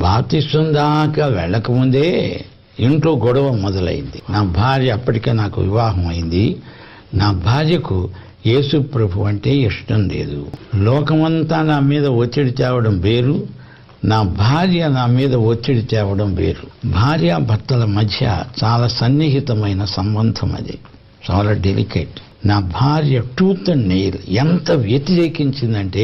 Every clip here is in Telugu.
బాప్తిస్వం దాకా వెళ్ళకముందే ఇంట్లో గొడవ మొదలైంది. నా భార్య, అప్పటికే నాకు వివాహం అయింది, నా భార్యకు యేసు ప్రభు అంటే ఇష్టం లేదు. లోకమంతా నా మీద ఒత్తిడి తేవడం వేరు, నా భార్య నా మీద ఒత్తిడి తేవడం వేరు. భార్యాభర్తల మధ్య చాలా సన్నిహితమైన సంబంధం అది, చాలా డెలికేట్. నా భార్య టూత్ అండ్ నెయిల్ ఎంత వ్యతిరేకించిందంటే,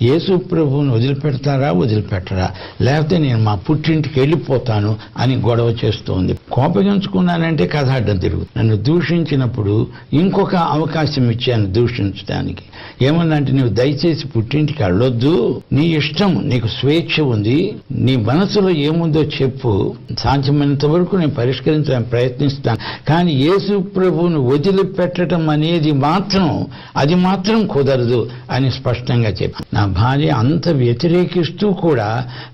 యేసు ప్రభువుని వదిలిపెట్టరా, లేకపోతే నేను మా పుట్టింటికి వెళ్ళిపోతాను అని గొడవ చేస్తోంది. కోపగించుకున్నానంటే కథ అడ్డం తిరుగుతుంది. నన్ను దూషించినప్పుడు ఇంకొక అవకాశం ఇచ్చాను దూషించడానికి. ఏమన్నంటే, నువ్వు దయచేసి పుట్టింటికి వెళ్ళొద్దు, నీ ఇష్టం, నీకు స్వేచ్ఛ ఉంది, నీ మనసులో ఏముందో చెప్పు, సాధ్యమైనంత వరకు నేను పరిష్కరించడానికి ప్రయత్నిస్తాను, కానీ యేసు ప్రభువుని వదిలిపెట్టడం అనేది అది మాత్రం కుదరదు అని స్పష్టంగా చెప్పి, నా భార్య అంత వ్యతిరేకిస్తూ కూడా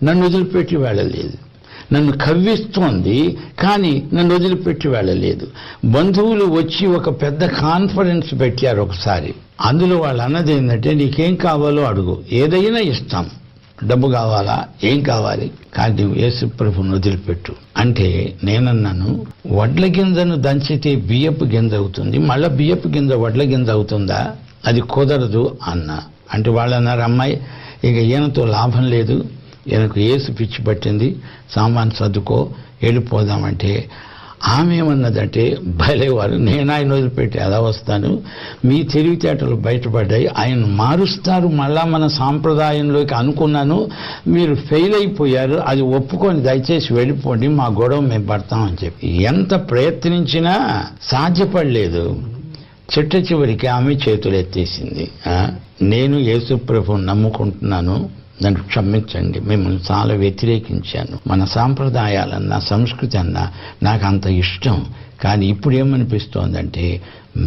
నన్ను వదిలిపెట్టి వెళ్ళలేదు. నన్ను కవ్విస్తోంది, కానీ నన్ను వదిలిపెట్టి వెళ్ళలేదు. బంధువులు వచ్చి ఒక పెద్ద కాన్ఫరెన్స్ పెట్టారు ఒకసారి. అందులో వాళ్ళు అన్నది ఏంటంటే, నీకేం కావాలో అడుగు, ఏదైనా ఇస్తాం, డబ్బు కావాలా, ఏం కావాలి, కానీ నువ్వు యేసు ప్రభువుని వదిలిపెట్టు అంటే, నేనన్నాను, వడ్ల గింజను దంచితే బియ్యపు గింజ అవుతుంది, మళ్ళీ బియ్యపు గింజ వడ్ల గింజ అవుతుందా, అది కుదరదు అన్నా. అంటే వాళ్ళు అన్నారు, అమ్మాయి ఇక ఈయనతో లాభం లేదు, ఈయనకు యేసు పిచ్చి పట్టింది, సామాన్ సర్దుకో వెళ్ళిపోదామంటే, ఆమె ఏమన్నదంటే, భలేవారు, నేను ఆయన వదిలిపెట్టి ఎలా వస్తాను, మీ తెలివితేటలు బయటపడ్డాయి, ఆయన మారుస్తారు మళ్ళా మన సాంప్రదాయంలోకి అనుకున్నాను, మీరు ఫెయిల్ అయిపోయారు, అది ఒప్పుకొని దయచేసి వెళ్ళిపోండి, మా గొడవ మేము పడతామని చెప్పి ఎంత ప్రయత్నించినా సాధ్యపడలేదు. చిట్ట చివరికి ఆమె చేతులు ఎత్తేసింది. నేను యేసు ప్రభువుని నమ్ముకుంటున్నాను, నన్ను క్షమించండి, మిమ్మల్ని చాలా వ్యతిరేకించాను, మన సాంప్రదాయాలన్నా సంస్కృతి అన్నా నాకు అంత ఇష్టం, కానీ ఇప్పుడు ఏమనిపిస్తోందంటే,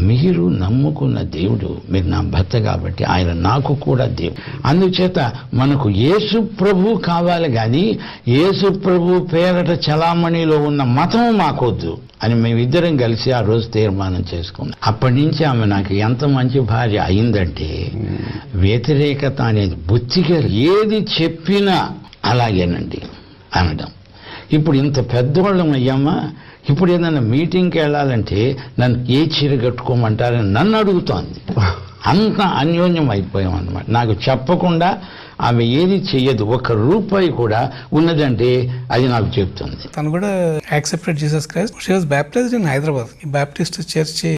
మీరు నమ్ముకున్న దేవుడు, మీరు నా భర్త కాబట్టి ఆయన నాకు కూడా దేవుడు, అందుచేత మనకు యేసు ప్రభు కావాలి, కానీ యేసు ప్రభు పేరట చలామణిలో ఉన్న మతం మాకొద్దు అని మేమిద్దరం కలిసి ఆ రోజు తీర్మానం చేసుకున్నాం. అప్పటి నుంచి ఆమె నాకు ఎంత మంచి భార్య అయిందంటే, వ్యతిరేకత అనేది బుద్ధిగా ఏది చెప్పినా అలాగేనండి అనడం. ఇప్పుడు ఇంత పెద్దవాళ్ళం అయ్యామా, ఇప్పుడు ఏదైనా మీటింగ్కి వెళ్ళాలంటే నన్ను ఏ చీర కట్టుకోమంటారని నన్ను అడుగుతోంది. అంత అన్యోన్యం అయిపోయాం అన్నమాట. నాకు చెప్పకుండా ఆమె ఏది చెయ్యదు, ₹1 కూడా ఉన్నదంటే అది నాకు చెప్తుంది. తను కూడా accepted Jesus Christ. She was baptised in Hyderabad, Baptist church